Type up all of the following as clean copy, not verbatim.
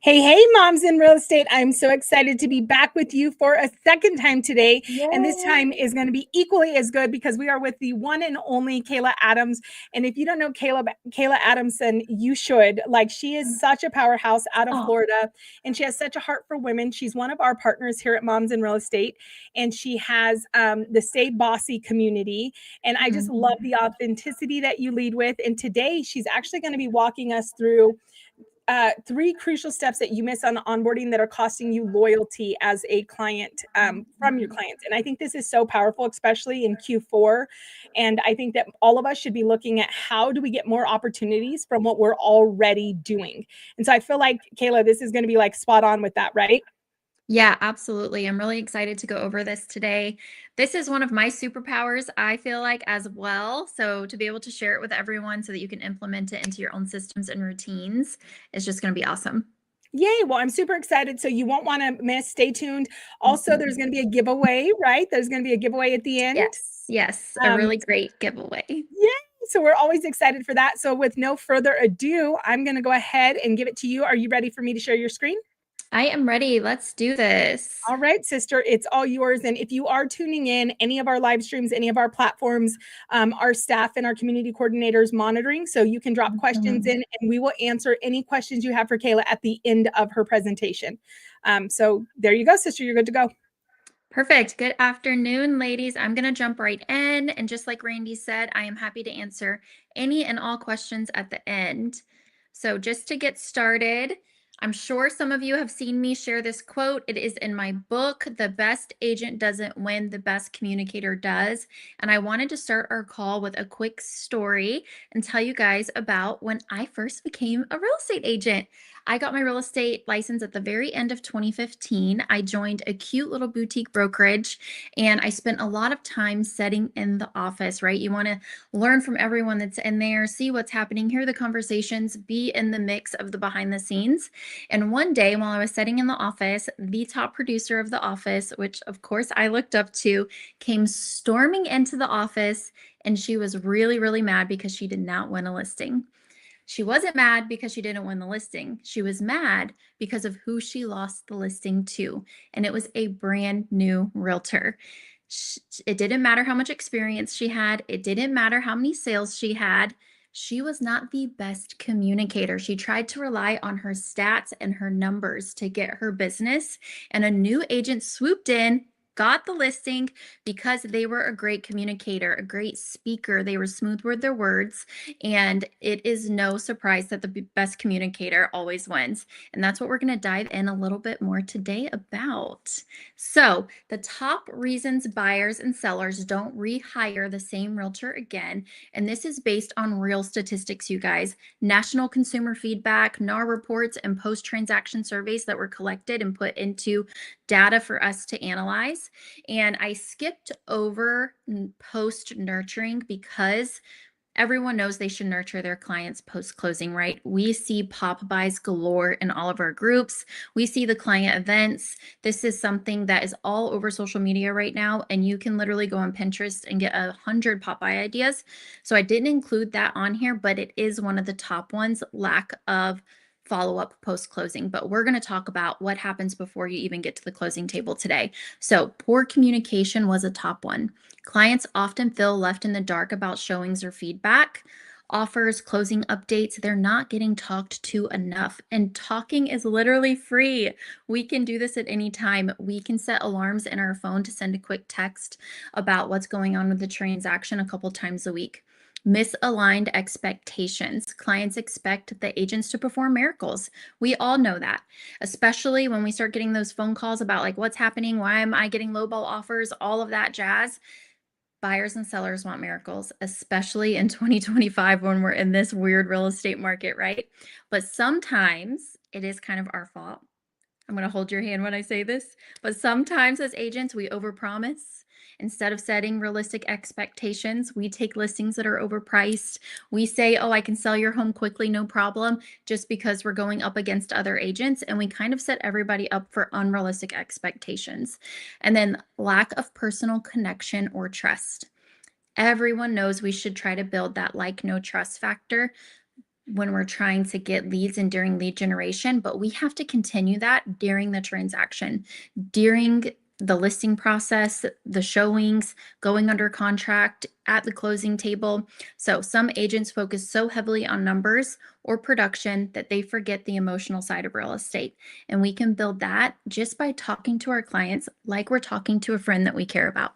Hey, moms in real estate. I'm so excited to be back with you for a second time today. And this time Yay. is going to be equally as good because we are with the one and only Kayla Adams. And if you don't know Kayla Adamson, you should. Like, she is such a powerhouse out of Oh, Florida, and she has such a heart for women. She's one of our partners here at Moms in Real Estate, and she has the Stay Bossy community. And I just love mhm. the authenticity that you lead with. And today she's actually going to be walking us through three crucial steps that you miss on onboarding that are costing you loyalty as a client from your clients. And I think this is so powerful, especially in Q4. And I think that all of us should be looking at how do we get more opportunities from what we're already doing. And so I feel like, Kayla, this is going to be like spot on with that, right? Yeah, absolutely. I'm really excited to go over this today. This is one of my superpowers, I feel like, as well. So, to be able to share it with everyone so that you can implement it into your own systems and routines is just going to be awesome. Yay. Well, I'm super excited. So you won't want to miss. Stay tuned. Also, there's Mhm. going to be a giveaway, right? There's going to be a giveaway at the end. Yes, a Um, really great giveaway. Yay! So we're always excited for that. So with no further ado, I'm going to go ahead and give it to you. Are you ready for me to share your screen? I am ready. Let's do this. All right, sister, it's all yours. And if you are tuning in, any of our live streams, any of our platforms, our staff and our community coordinators monitoring. So you can drop questions Mhm. in and we will answer any questions you have for Kayla at the end of her presentation. So there you go, sister. You're good to go. Perfect. Good afternoon, ladies. I'm going to jump right in. And just like Randy said, I am happy to answer any and all questions at the end. So, just to get started, I'm sure some of you have seen me share this quote. It is in my book, The Best Agent Doesn't Win, the Best Communicator Does. And I wanted to start our call with a quick story and tell you guys about when I first became a real estate agent. I got my real estate license at the very end of 2015. I joined a cute little boutique brokerage and I spent a lot of time sitting in the office, right? You want to learn from everyone that's in there, see what's happening, hear the conversations, be in the mix of the behind the scenes. And one day while I was sitting in the office, the top producer of the office, which of course I looked up to, came storming into the office and she was really, really mad because she did not win a listing. She wasn't mad because she didn't win the listing. She was mad because of who she lost the listing to. And it was a brand new realtor. It didn't matter how much experience she had, it didn't matter how many sales she had. She was not the best communicator. She tried to rely on her stats and her numbers to get her business. And a new agent swooped in, got the listing because they were a great communicator, a great speaker. They were smooth with their words. And it is no surprise that the best communicator always wins. And that's what we're going to dive in a little bit more today about. So, the top reasons buyers and sellers don't rehire the same realtor again. And this is based on real statistics, you guys. National consumer feedback, NAR reports, and post transaction surveys that were collected and put into data for us to analyze. And I skipped over post nurturing because everyone knows they should nurture their clients post closing, right? We see pop buys galore in all of our groups. We see the client events. This is something that is all over social media right now, and you can literally go on Pinterest and get 100 pop buy ideas. So I didn't include that on here, but it is one of the top ones, lack of follow up post closing. But we're going to talk about what happens before you even get to the closing table today. So, poor communication was a top one. Clients often feel left in the dark about showings or feedback, offers, closing updates. They're not getting talked to enough. And talking is literally free. We can do this at any time. We can set alarms in our phone to send a quick text about what's going on with the transaction a couple times a week. Misaligned expectations. Clients expect the agents to perform miracles. We all know that, especially when we start getting those phone calls about like what's happening, why am I getting lowball offers, all of that jazz. Buyers and sellers want miracles, especially in 2025 when we're in this weird real estate market, right? But sometimes it is kind of our fault. I'm going to hold your hand when I say this, but sometimes as agents, we overpromise. Instead of setting realistic expectations, we take listings that are overpriced. We say, oh, I can sell your home quickly, no problem, just because we're going up against other agents. And we kind of set everybody up for unrealistic expectations. And then lack of personal connection or trust. Everyone knows we should try to build that like, no trust factor. when we're trying to get leads and during lead generation, but we have to continue that during the transaction, during the listing process, the showings, going under contract, at the closing table. So some agents focus so heavily on numbers or production that they forget the emotional side of real estate. And we can build that just by talking to our clients like we're talking to a friend that we care about.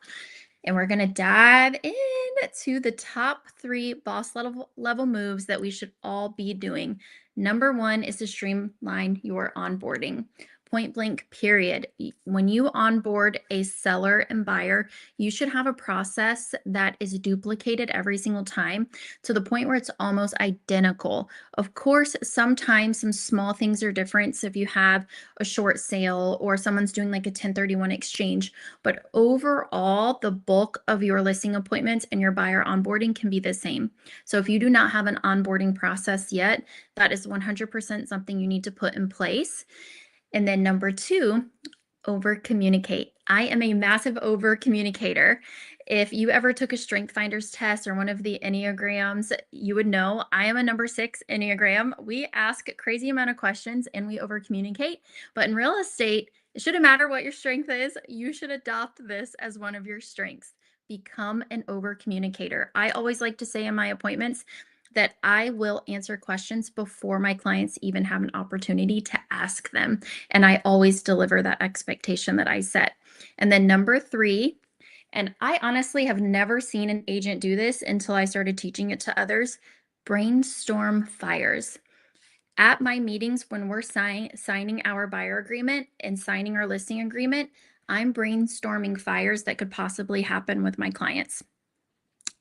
And we're going to dive into the top 3 boss level moves that we should all be doing. Number 1 is to streamline your onboarding. Point blank, period. When you onboard a seller and buyer, you should have a process that is duplicated every single time to the point where it's almost identical. Of course, sometimes some small things are different. So if you have a short sale or someone's doing like a 1031 exchange, but overall, the bulk of your listing appointments and your buyer onboarding can be the same. So if you do not have an onboarding process yet, that is 100% something you need to put in place. And then number 2, over communicate. I am a massive over communicator. If you ever took a strength finders test or one of the Enneagrams, you would know I am a number 6 Enneagram. We ask a crazy amount of questions and we over communicate. But in real estate, it shouldn't matter what your strength is. You should adopt this as one of your strengths. Become an over communicator. I always like to say in my appointments that I will answer questions before my clients even have an opportunity to ask them. And I always deliver that expectation that I set. And then number 3, and I honestly have never seen an agent do this until I started teaching it to others, brainstorm fires. At my meetings, when we're signing our buyer agreement and signing our listing agreement, I'm brainstorming fires that could possibly happen with my clients.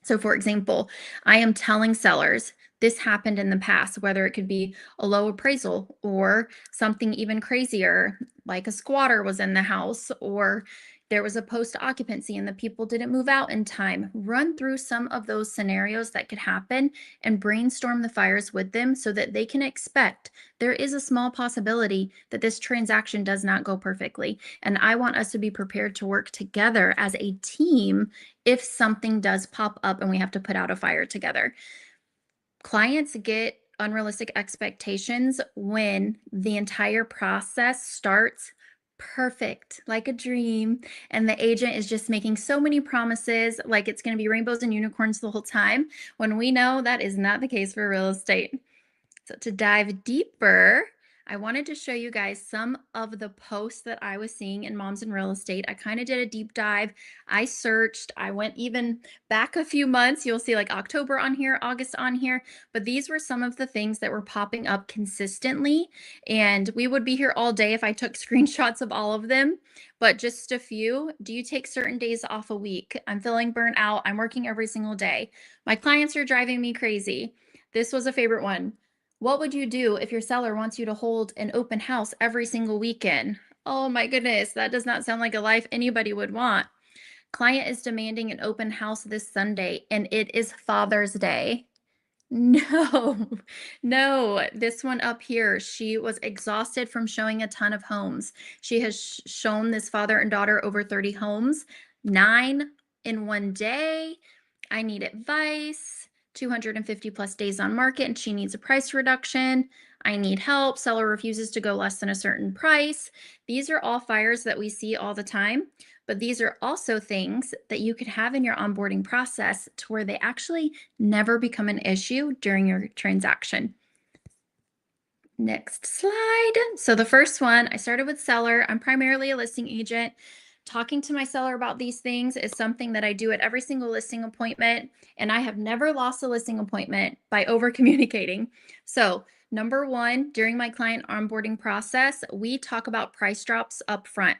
So for example, I am telling sellers this happened in the past, whether it could be a low appraisal or something even crazier, like a squatter was in the house or there was a post occupancy and the people didn't move out in time. Run through some of those scenarios that could happen and brainstorm the fires with them so that they can expect there is a small possibility that this transaction does not go perfectly. And I want us to be prepared to work together as a team if something does pop up and we have to put out a fire together. Clients get unrealistic expectations when the entire process starts perfect, like a dream, and the agent is just making so many promises, like it's going to be rainbows and unicorns the whole time, when we know that is not the case for real estate. So to dive deeper, I wanted to show you guys some of the posts that I was seeing in Moms in Real Estate. I kind of did a deep dive. I searched, I went even back a few months. You'll see like October on here, August on here, but these were some of the things that were popping up consistently. And we would be here all day if I took screenshots of all of them, but just a few. Do you take certain days off a week? I'm feeling burnt out. I'm working every single day. My clients are driving me crazy. This was a favorite one. What would you do if your seller wants you to hold an open house every single weekend? Oh my goodness, that does not sound like a life anybody would want. Client is demanding an open house this Sunday, and it is Father's Day. No, no, this one up here, she was exhausted from showing a ton of homes. She has shown this father and daughter over 30 homes, 9 in one day. I need advice. 250 plus days on market and she needs a price reduction. I need help. Seller refuses to go less than a certain price. These are all fires that we see all the time, but these are also things that you could have in your onboarding process to where they actually never become an issue during your transaction. Next slide. So the first one, I started with seller. I'm primarily a listing agent. Talking to my seller about these things is something that I do at every single listing appointment, and I have never lost a listing appointment by over communicating. So number 1, during my client onboarding process, we talk about price drops up front.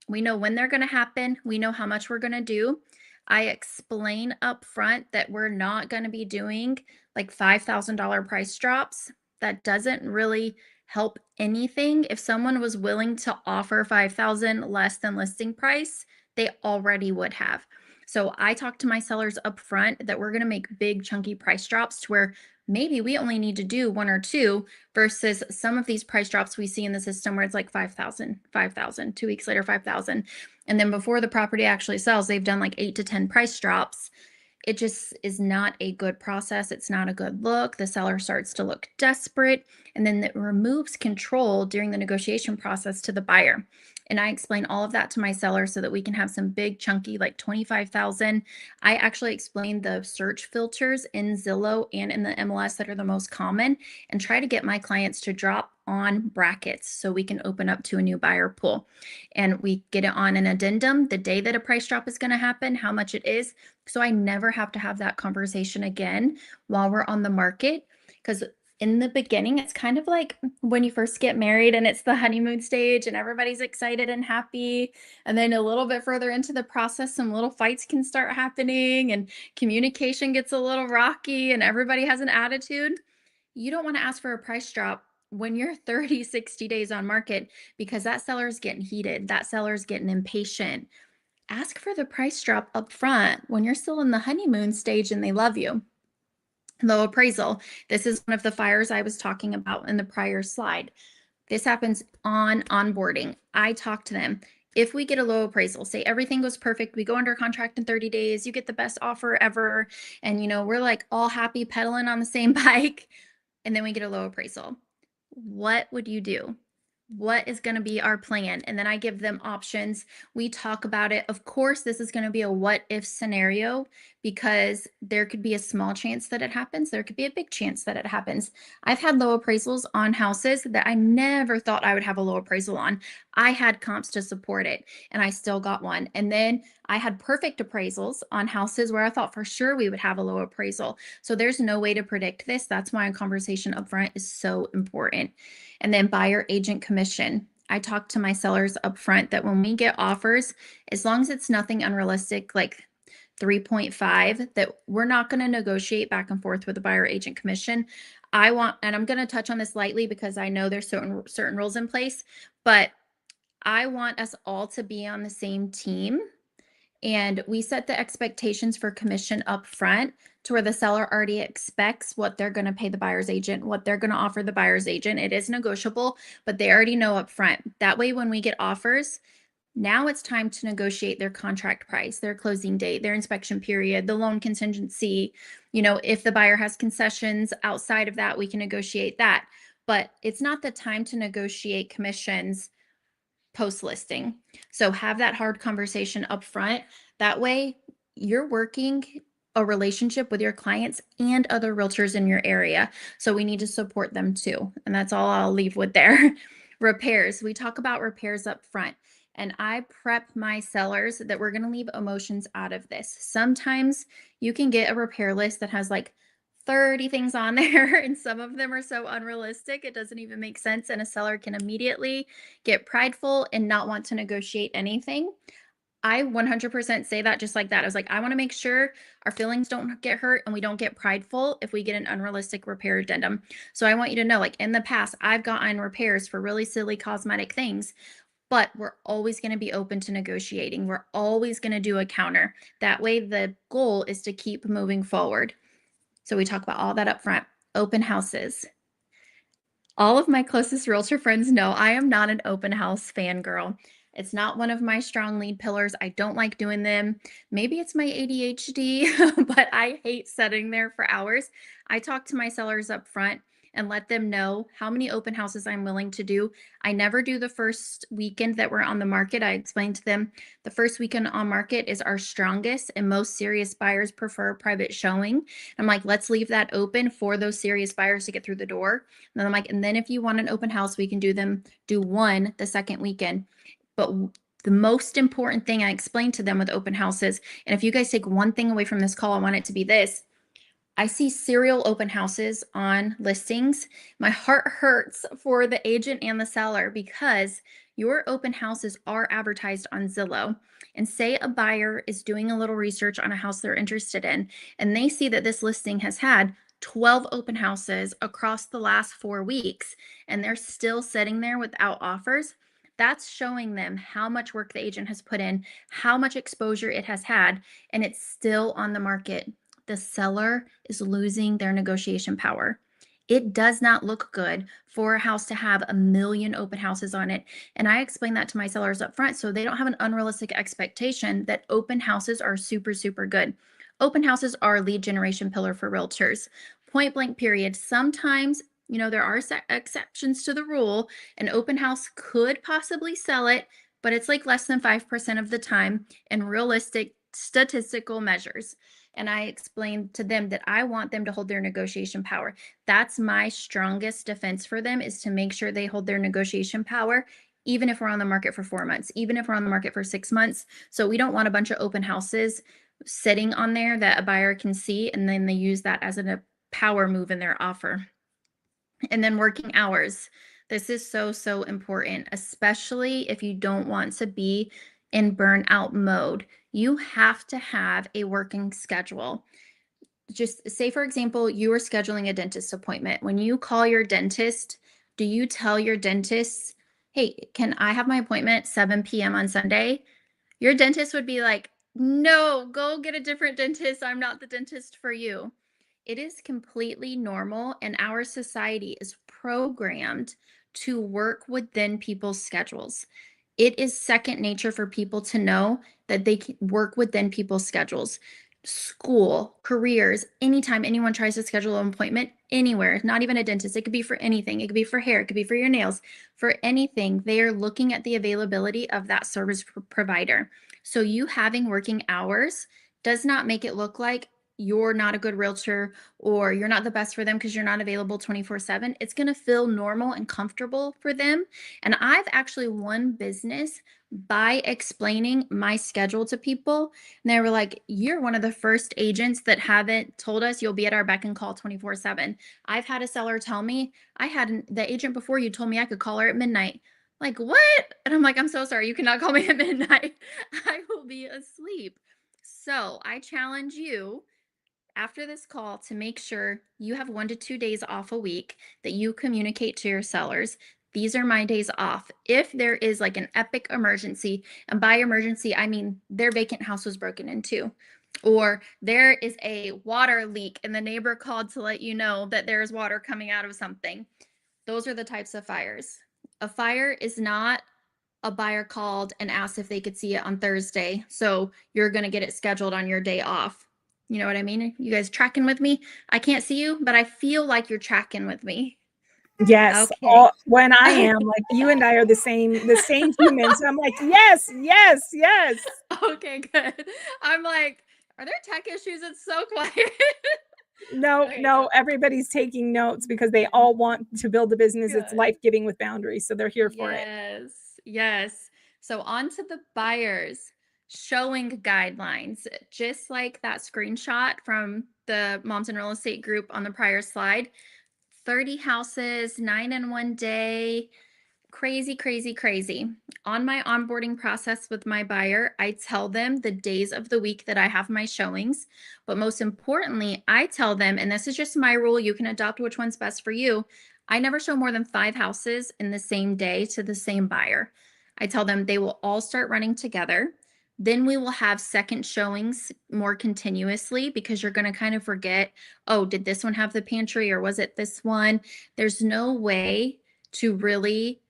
We know when they're going to happen. We know how much we're going to do. I explain up front that we're not going to be doing like $5,000 price drops. That doesn't really help anything. If someone was willing to offer $5,000 less than listing price, they already would have. So I talk to my sellers up front that we're going to make big chunky price drops to where maybe we only need to do 1 or 2 versus some of these price drops we see in the system where it's like 5,000, 5,000, 2 weeks later, 5,000. And then before the property actually sells, they've done like 8 to 10 price drops. it just is not a good process. It's not a good look. The seller starts to look desperate, and then it removes control during the negotiation process to the buyer. And I explain all of that to my seller so that we can have some big chunky, like 25,000. I actually explain the search filters in Zillow and in the MLS that are the most common, and try to get my clients to drop on brackets so we can open up to a new buyer pool. And we get it on an addendum the day that a price drop is going to happen, how much it is, so I never have to have that conversation again while we're on the market. Because in the beginning, it's kind of like when you first get married and it's the honeymoon stage and everybody's excited and happy. And then a little bit further into the process, some little fights can start happening and communication gets a little rocky and everybody has an attitude. You don't want to ask for a price drop when you're 30, 60 days on market, because that seller is getting heated. That seller is getting impatient. Ask for the price drop up front when you're still in the honeymoon stage and they love you. Low appraisal. This is one of the fires I was talking about in the prior slide. This happens on onboarding. I talk to them. If we get a low appraisal, say everything goes perfect, we go under contract in 30 days, you get the best offer ever, and we're like all happy pedaling on the same bike, and then we get a low appraisal. What would you do? What is going to be our plan? And then I give them options. We talk about it. Of course, this is going to be a what if scenario, because there could be a small chance that it happens. There could be a big chance that it happens. I've had low appraisals on houses that I never thought I would have a low appraisal on. I had comps to support it and I still got one. And then I had perfect appraisals on houses where I thought for sure we would have a low appraisal. So there's no way to predict this. That's why a conversation upfront is so important. And then buyer agent commission. I talk to my sellers upfront that when we get offers, as long as it's nothing unrealistic, like 3.5, that we're not going to negotiate back and forth with the buyer agent commission. I want, and I'm going to touch on this lightly because I know there's certain rules in place, but I want us all to be on the same team. And we set the expectations for commission up front to where the seller already expects what they're going to pay the buyer's agent, what they're going to offer the buyer's agent. It is negotiable, but they already know up front. That way, when we get offers, now it's time to negotiate their contract price, their closing date, their inspection period, the loan contingency. If the buyer has concessions outside of that, we can negotiate that. But it's not the time to negotiate commissions post-listing. So have that hard conversation up front. That way you're working a relationship with your clients and other realtors in your area. So we need to support them too. And that's all I'll leave with there. Repairs. We talk about repairs up front. And I prep my sellers that we're going to leave emotions out of this. Sometimes you can get a repair list that has like 30 things on there, and some of them are so unrealistic, it doesn't even make sense. And a seller can immediately get prideful and not want to negotiate anything. I 100% say that just like that. I was like, I want to make sure our feelings don't get hurt and we don't get prideful if we get an unrealistic repair addendum. So I want you to know, like in the past, I've gotten repairs for really silly cosmetic things, but we're always going to be open to negotiating. We're always going to do a counter. That way, the goal is to keep moving forward. So we talk about all that up front. Open houses. All of my closest realtor friends know I am not an open house fangirl. It's not one of my strong lead pillars. I don't like doing them. Maybe it's my ADHD, but I hate sitting there for hours. I talk to my sellers up front and let them know how many open houses I'm willing to do. I never do the first weekend that we're on the market. I explained to them the first weekend on market is our strongest and most serious buyers prefer private showing. I'm like, let's leave that open for those serious buyers to get through the door. And then I'm like, and then if you want an open house, we can do one the second weekend. But the most important thing I explained to them with open houses, and if you guys take one thing away from this call, I want it to be this. I see serial open houses on listings. My heart hurts for the agent and the seller because your open houses are advertised on Zillow. And say a buyer is doing a little research on a house they're interested in, and they see that this listing has had 12 open houses across the last 4 weeks, and they're still sitting there without offers. That's showing them how much work the agent has put in, how much exposure it has had, and it's still on the market. The seller is losing their negotiation power. It does not look good for a house to have 1 million open houses on it. And I explain that to my sellers up front so they don't have an unrealistic expectation that open houses are super, super good. Open houses are a lead generation pillar for realtors. Point blank period. Sometimes, there are exceptions to the rule. An open house could possibly sell it, but it's like less than 5% of the time in realistic statistical measures. And I explained to them that I want them to hold their negotiation power. That's my strongest defense for them, is to make sure they hold their negotiation power, even if we're on the market for 4 months, even if we're on the market for 6 months. So we don't want a bunch of open houses sitting on there that a buyer can see, and then they use that as a power move in their offer. And then working hours. This is so, so important, especially if you don't want to be in burnout mode. You have to have a working schedule. Just say, for example, you are scheduling a dentist appointment. When you call your dentist, do you tell your dentist, hey, can I have my appointment 7 p.m. on Sunday? Your dentist would be like, no, go get a different dentist. I'm not the dentist for you. It is completely normal, and our society is programmed to work within people's schedules. It is second nature for people to know that they can work within people's schedules. School, careers, anytime anyone tries to schedule an appointment anywhere, not even a dentist, it could be for anything. It could be for hair, it could be for your nails, for anything. They are looking at the availability of that service provider. So you having working hours does not make it look like you're not a good realtor or you're not the best for them because you're not available 24/7. It's going to feel normal and comfortable for them. And I've actually won business by explaining my schedule to people. And they were like, you're one of the first agents that haven't told us you'll be at our beck and call 24/7. I've had a seller tell me, the agent before you told me I could call her at midnight. Like, what? And I'm like, I'm so sorry. You cannot call me at midnight. I will be asleep. So I challenge you after this call to make sure you have 1 to 2 days off a week, that you communicate to your sellers. These are my days off. If there is like an epic emergency, and by emergency, I mean their vacant house was broken into, or there is a water leak and the neighbor called to let you know that there's water coming out of something. Those are the types of fires. A fire is not a buyer called and asked if they could see it on Thursday, so you're going to get it scheduled on your day off. You know what I mean? You guys tracking with me? I can't see you, but I feel like you're tracking with me. Yes. Okay. When I am like, you and I are the same humans. I'm like, yes, yes, yes. Okay, good. I'm like, are there tech issues? It's so quiet. No, Okay, no, everybody's taking notes because they all want to build a business. It's good. life-giving with boundaries. So they're here for it. Yes, yes. So on to the buyers. Showing guidelines, just like that screenshot from the Moms in Real Estate group on the prior slide. 30 houses, 9 in 1 day. Crazy, crazy, crazy. On my onboarding process with my buyer, I tell them the days of the week that I have my showings. But most importantly, I tell them, and this is just my rule, you can adopt which one's best for you. I never show more than 5 houses in the same day to the same buyer. I tell them they will all start running together. Then we will have second showings more continuously, because you're going to kind of forget, oh, did this one have the pantry or was it this one? There's no way to really,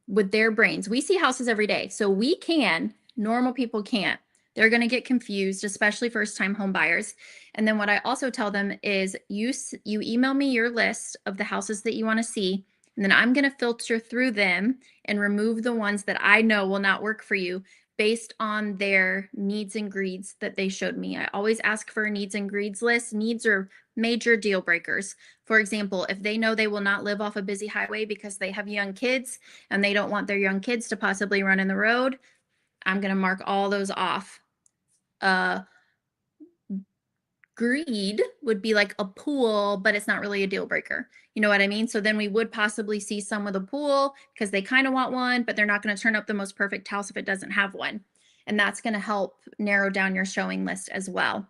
with their brains, we see houses every day. So we can, normal people can't. They're going to get confused, especially first time home buyers. And then what I also tell them is you email me your list of the houses that you want to see. And then I'm going to filter through them and remove the ones that I know will not work for you based on their needs and greeds that they showed me. I always ask for a needs and greeds list. Needs are major deal breakers. For example, if they know they will not live off a busy highway because they have young kids and they don't want their young kids to possibly run in the road, I'm going to mark all those off. Greed would be like a pool, but it's not really a deal breaker. You know what I mean? So then we would possibly see some with a pool because they kind of want one, but they're not going to turn up the most perfect house if it doesn't have one. And that's going to help narrow down your showing list as well.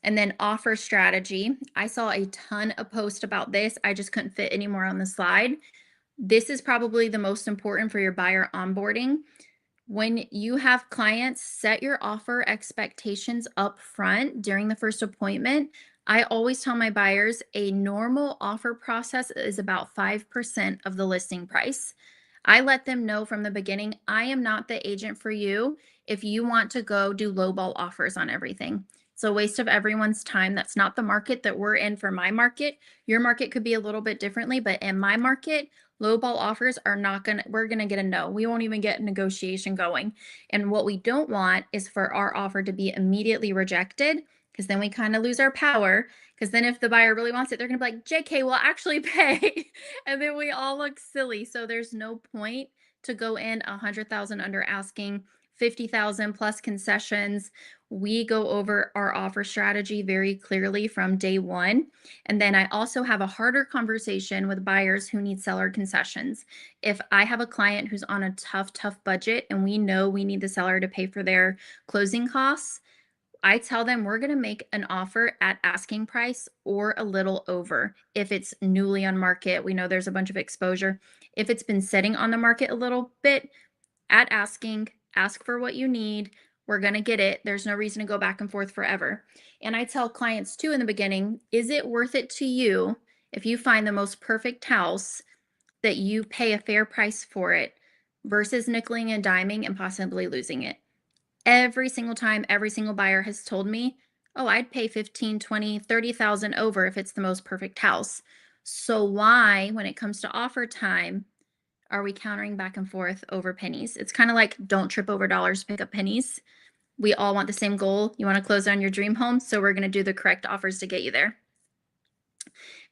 And then offer strategy. I saw a ton of posts about this. I just couldn't fit any more on the slide. This is probably the most important for your buyer onboarding. When you have clients, set your offer expectations up front during the first appointment. I always tell my buyers a normal offer process is about 5% of the listing price. I let them know from the beginning, I am not the agent for you if you want to go do lowball offers on everything. It's It's a waste of everyone's time. That's not the market that we're in for my market. Your market could be a little bit differently, but in my market, lowball offers are not going to, we're going to get a no. We won't even get negotiation going. And what we don't want is for our offer to be immediately rejected, because then we kind of lose our power. Because then if the buyer really wants it, they're going to be like, JK, will actually pay. And then we all look silly. So there's no point to go in 100,000 under asking, 50,000 plus concessions. We go over our offer strategy very clearly from day one. And then I also have a harder conversation with buyers who need seller concessions. If I have a client who's on a tough budget and we know we need the seller to pay for their closing costs, I tell them we're going to make an offer at asking price or a little over. If it's newly on market, we know there's a bunch of exposure. If it's been sitting on the market a little bit, at asking, ask for what you need. We're going to get it. There's no reason to go back and forth forever. And I tell clients too in the beginning, is it worth it to you if you find the most perfect house that you pay a fair price for it versus nickeling and diming and possibly losing it? Every single time, every single buyer has told me, oh, I'd pay 15, 20, 30,000 over if it's the most perfect house. So why, when it comes to offer time, are we countering back and forth over pennies? It's kind of like don't trip over dollars, pick up pennies. We all want the same goal. You want to close on your dream home. So we're going to do the correct offers to get you there.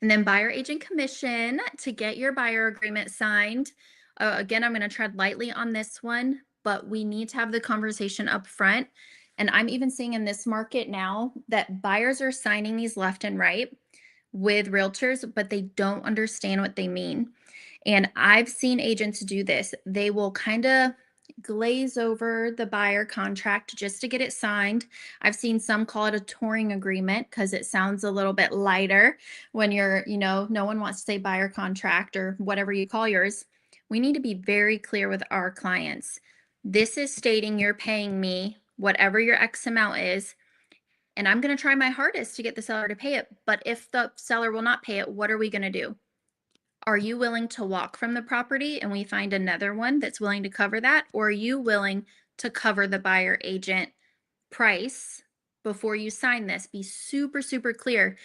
And then buyer agent commission to get your buyer agreement signed. Again, I'm going to tread lightly on this one, but we need to have the conversation up front. And I'm even seeing in this market now that buyers are signing these left and right with realtors, but they don't understand what they mean. And I've seen agents do this. They will kind of glaze over the buyer contract just to get it signed. I've seen some call it a touring agreement because it sounds a little bit lighter when you're, no one wants to say buyer contract or whatever you call yours. We need to be very clear with our clients. This is stating you're paying me whatever your X amount is, and I'm going to try my hardest to get the seller to pay it. But if the seller will not pay it, what are we going to do? Are you willing to walk from the property and we find another one that's willing to cover that? Or are you willing to cover the buyer agent price before you sign this? Be super, super clear.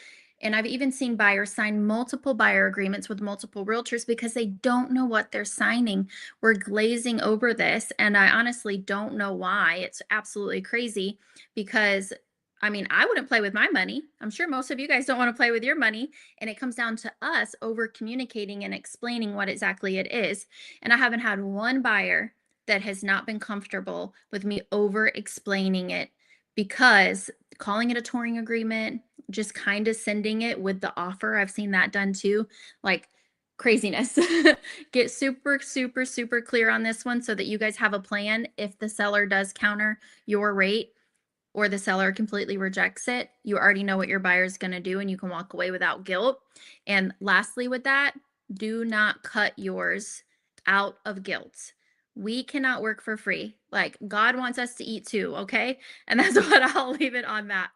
And I've even seen buyers sign multiple buyer agreements with multiple realtors because they don't know what they're signing. We're glazing over this, and I honestly don't know why. It's absolutely crazy because I wouldn't play with my money. I'm sure most of you guys don't want to play with your money. And it comes down to us over communicating and explaining what exactly it is. And I haven't had one buyer that has not been comfortable with me over explaining it, because calling it a touring agreement, just kind of sending it with the offer, I've seen that done too, like craziness. Get super, super, super clear on this one so that you guys have a plan. If the seller does counter your rate, or the seller completely rejects it, you already know what your buyer is going to do and you can walk away without guilt. And lastly with that, do not cut yours out of guilt. We cannot work for free. Like, God wants us to eat too, okay? And that's what I'll leave it on that.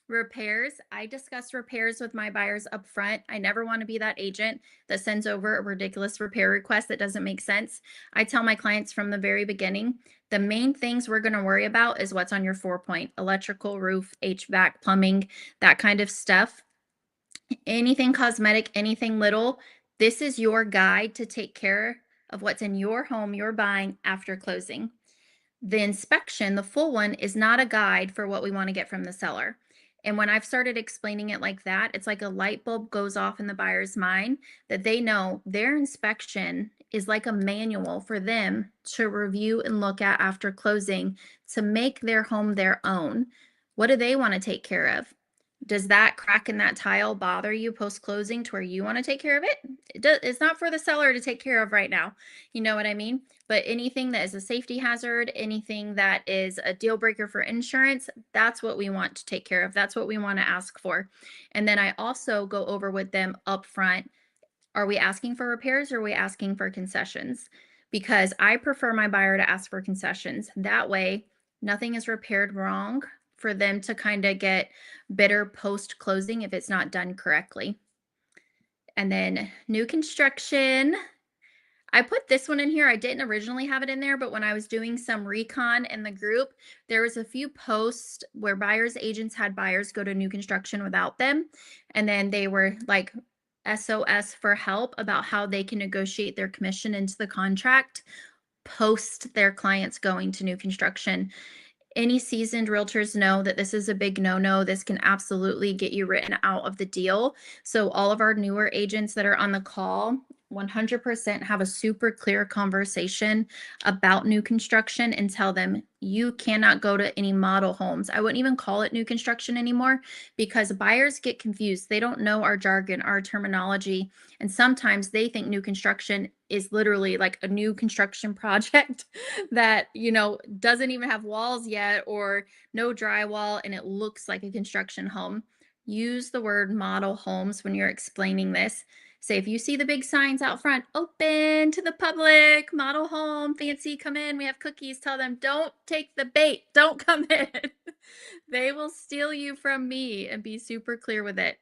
Repairs. I discuss repairs with my buyers up front. I never want to be that agent that sends over a ridiculous repair request that doesn't make sense. I tell my clients from the very beginning, the main things we're going to worry about is what's on your 4-point: electrical, roof, HVAC, plumbing, that kind of stuff. Anything cosmetic, anything little, this is your guide to take care of what's in your home you're buying after closing. The inspection, the full one, is not a guide for what we want to get from the seller. And when I've started explaining it like that, it's like a light bulb goes off in the buyer's mind that they know their inspection is like a manual for them to review and look at after closing to make their home their own. What do they want to take care of? Does that crack in that tile bother you post-closing to where you want to take care of it? It's not for the seller to take care of right now. You know what I mean? But anything that is a safety hazard, anything that is a deal breaker for insurance, that's what we want to take care of. That's what we want to ask for. And then I also go over with them up front. Are we asking for repairs or are we asking for concessions? Because I prefer my buyer to ask for concessions. That way, nothing is repaired wrong for them to kind of get bitter post-closing if it's not done correctly. And then new construction. I put this one in here. I didn't originally have it in there, but when I was doing some recon in the group, there was a few posts where buyers agents had buyers go to new construction without them. And then they were like SOS for help about how they can negotiate their commission into the contract post their clients going to new construction. Any seasoned realtors know that this is a big no-no. This can absolutely get you written out of the deal. So all of our newer agents that are on the call, 100% have a super clear conversation about new construction and tell them you cannot go to any model homes. I wouldn't even call it new construction anymore because buyers get confused. They don't know our jargon, our terminology, and sometimes they think new construction is literally like a new construction project that, doesn't even have walls yet or no drywall and it looks like a construction home. Use the word model homes when you're explaining this. Say if you see the big signs out front, open to the public, model home, fancy, come in, we have cookies, tell them don't take the bait, don't come in. They will steal you from me, and be super clear with it.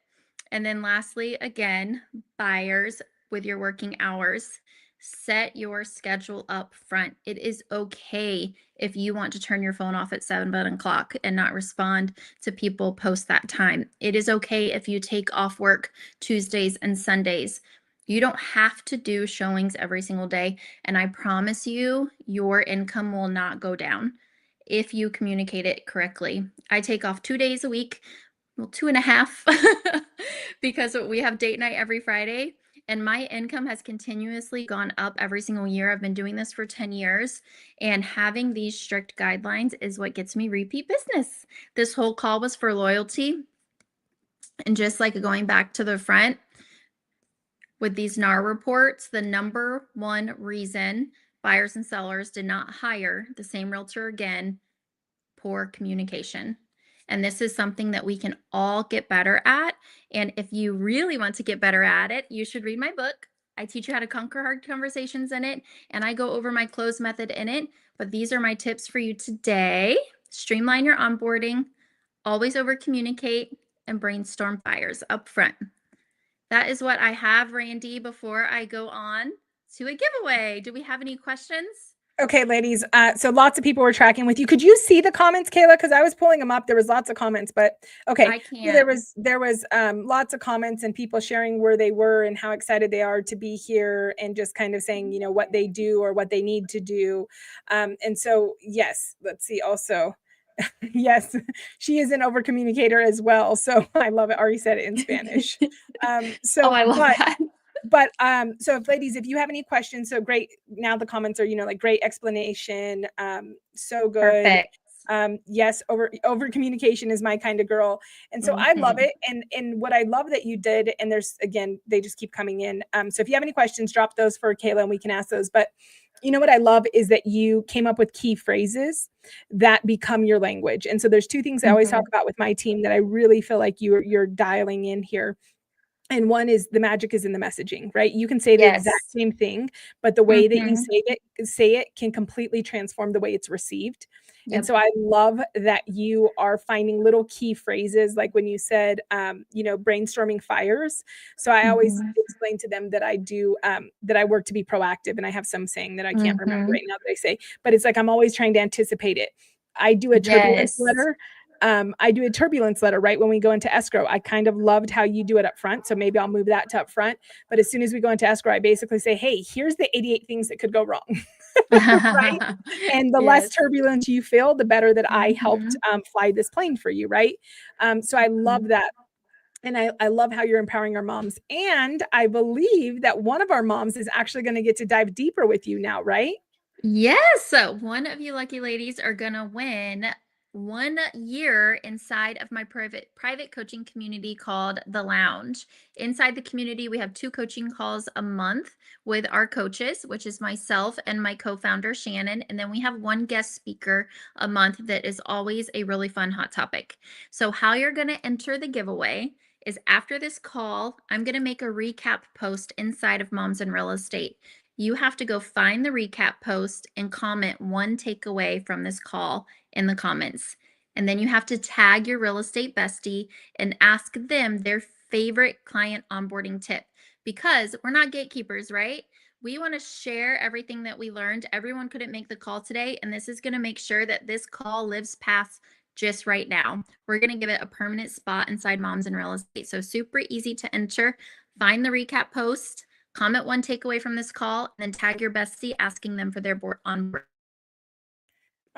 And then lastly, again, buyers, with your working hours, set your schedule up front. It is okay if you want to turn your phone off at 7 o'clock and not respond to people post that time. It is okay if you take off work Tuesdays and Sundays. You don't have to do showings every single day. And I promise you, your income will not go down if you communicate it correctly. I take off 2 days a week, well, 2.5, because we have date night every Friday. And my income has continuously gone up every single year. I've been doing this for 10 years. And having these strict guidelines is what gets me repeat business. This whole call was for loyalty. And just like going back to the front with these NAR reports, the number one reason buyers and sellers did not hire the same realtor again, poor communication. And this is something that we can all get better at. And if you really want to get better at it, you should read my book. I teach you how to conquer hard conversations in it, and I go over my close method in it. But these are my tips for you today. Streamline your onboarding, always over communicate, and brainstorm buyers up front. That is what I have, Randy, before I go on to a giveaway. Do we have any questions? Okay, ladies. So lots of people were tracking with you. Could you see the comments, Kayla? Because I was pulling them up. There was lots of comments, but okay. I So can't. there was lots of comments and people sharing where they were and how excited they are to be here and just kind of saying, what they do or what they need to do. And so, yes, let's see also. Yes, she is an over communicator as well. So I love it. Ari said it in Spanish. Oh, I love that. But so if ladies, if you have any questions, so great. Now the comments are, like great explanation. So good. Perfect. Yes, over communication is my kind of girl. And so I love it. And what I love that you did, and there's, again, they just keep coming in. So if you have any questions, drop those for Kayla and we can ask those. But what I love is that you came up with key phrases that become your language. And so there's two things I always talk about with my team that I really feel like you're dialing in here. And one is the magic is in the messaging, right? You can say the exact same thing, but the way that you say it can completely transform the way it's received. Yep. And so I love that you are finding little key phrases, like when you said, brainstorming fires. So I always explain to them that I do, that I work to be proactive. And I have some saying that I can't remember right now that I say, but it's like, I'm always trying to anticipate it. I do a turbulence letter. I do a turbulence letter right when we go into escrow. I kind of loved how you do it up front. So maybe I'll move that to up front. But as soon as we go into escrow, I basically say, hey, here's the 88 things that could go wrong. Right. And the less turbulence you feel, the better that I helped fly this plane for you. Right. So I love that. And I love how you're empowering our moms. And I believe that one of our moms is actually going to get to dive deeper with you now, right? Yes. So one of you lucky ladies are going to win 1 year inside of my private coaching community called The Lounge. Inside the community, we have 2 coaching calls a month with our coaches, which is myself and my co-founder, Shannon. And then we have 1 guest speaker a month that is always a really fun hot topic. So how you're going to enter the giveaway is after this call, I'm going to make a recap post inside of Moms in Real Estate. You have to go find the recap post and comment 1 takeaway from this call in the comments. And then you have to tag your real estate bestie and ask them their favorite client onboarding tip, because we're not gatekeepers, right? We want to share everything that we learned. Everyone couldn't make the call today, and this is going to make sure that this call lives past just right now. We're going to give it a permanent spot inside Moms in Real Estate. So super easy to enter. Find the recap post, comment one takeaway from this call, and then tag your bestie asking them for their board on board.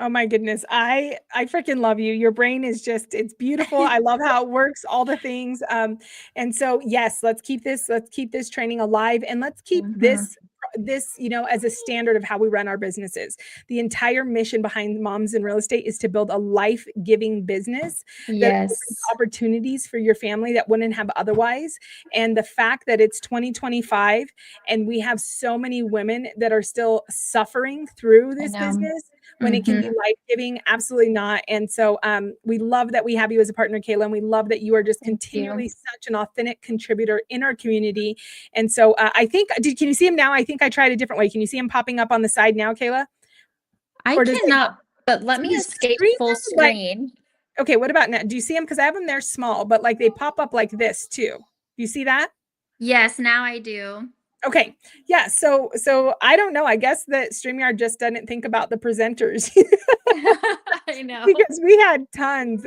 Oh my goodness. I freaking love you. Your brain is just, it's beautiful. I love how it works, all the things. And so yes, let's keep this training alive, and let's keep this, as a standard of how we run our businesses. The entire mission behind Moms in Real Estate is to build a life-giving business that opens opportunities for your family that wouldn't have otherwise. And the fact that it's 2025 and we have so many women that are still suffering through this business when it can be life-giving, absolutely not. And so we love that we have you as a partner, Kayla, and we love that you are just continually such an authentic contributor in our community. And so I think, can you see him now? I think I tried a different way. Can you see him popping up on the side now, Kayla? I cannot, but let me escape full screen. Okay, what about now? Do you see them? Because I have them there small, but like they pop up like this too. Do you see that? Yes, now I do. Okay. Yeah. So I don't know. I guess that StreamYard just didn't think about the presenters. I know. Because we had tons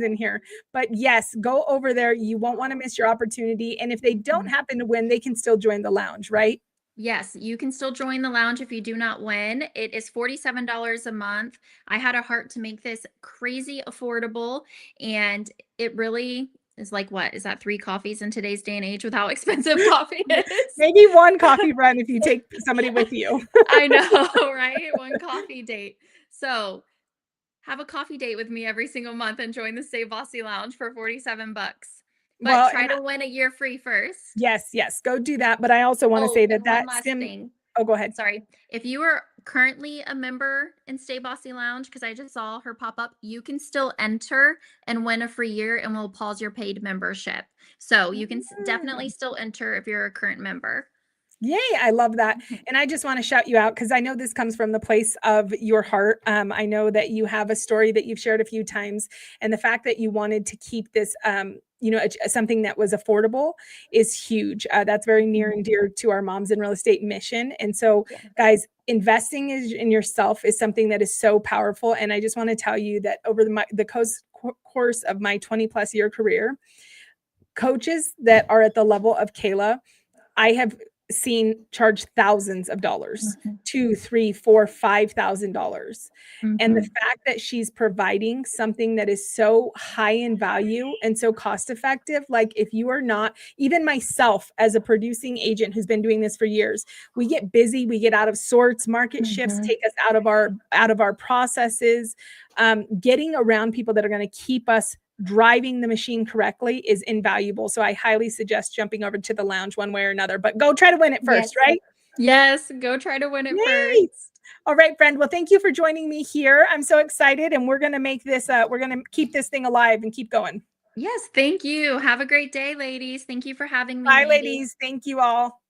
in here. But yes, go over there. You won't want to miss your opportunity. And if they don't happen to win, they can still join the lounge, right? Yes, you can still join the lounge if you do not win. It is $47 a month. I had a heart to make this crazy affordable, and it really is like, what is that, 3 coffees in today's day and age with how expensive coffee is? Maybe 1 coffee run if you take somebody with you. I know, right? 1 coffee date. So have a coffee date with me every single month and join the Stay Bossy Lounge for $47. But try to win a year free first. Yes, go do that. But I also want to say that one last thing. Oh, go ahead. Sorry. If you are currently a member in Stay Bossy Lounge, because I just saw her pop up, you can still enter and win a free year, and we'll pause your paid membership. So you can definitely still enter if you're a current member. Yay, I love that. And I just want to shout you out because I know this comes from the place of your heart. I know that you have a story that you've shared a few times, and the fact that you wanted to keep this something that was affordable is huge. That's very near and dear to our Moms in Real Estate mission. And so guys, investing in yourself is something that is so powerful. And I just want to tell you that over the course of my 20+ year career, coaches that are at the level of Kayla, I have seen charge thousands of dollars, $2,000, $3,000, $4,000, $5,000. And the fact that she's providing something that is so high in value and so cost effective, like if you are not, even myself as a producing agent who's been doing this for years, we get busy, we get out of sorts, market shifts take us out of our processes. Getting around people that are going to keep us driving the machine correctly is invaluable. So I highly suggest jumping over to the lounge one way or another, but go try to win it first, right? Yes, go try to win it first. All right, friend. Well, thank you for joining me here. I'm so excited, and we're going to make this, we're going to keep this thing alive and keep going. Yes, thank you. Have a great day, ladies. Thank you for having me. Bye, ladies. Thank you all.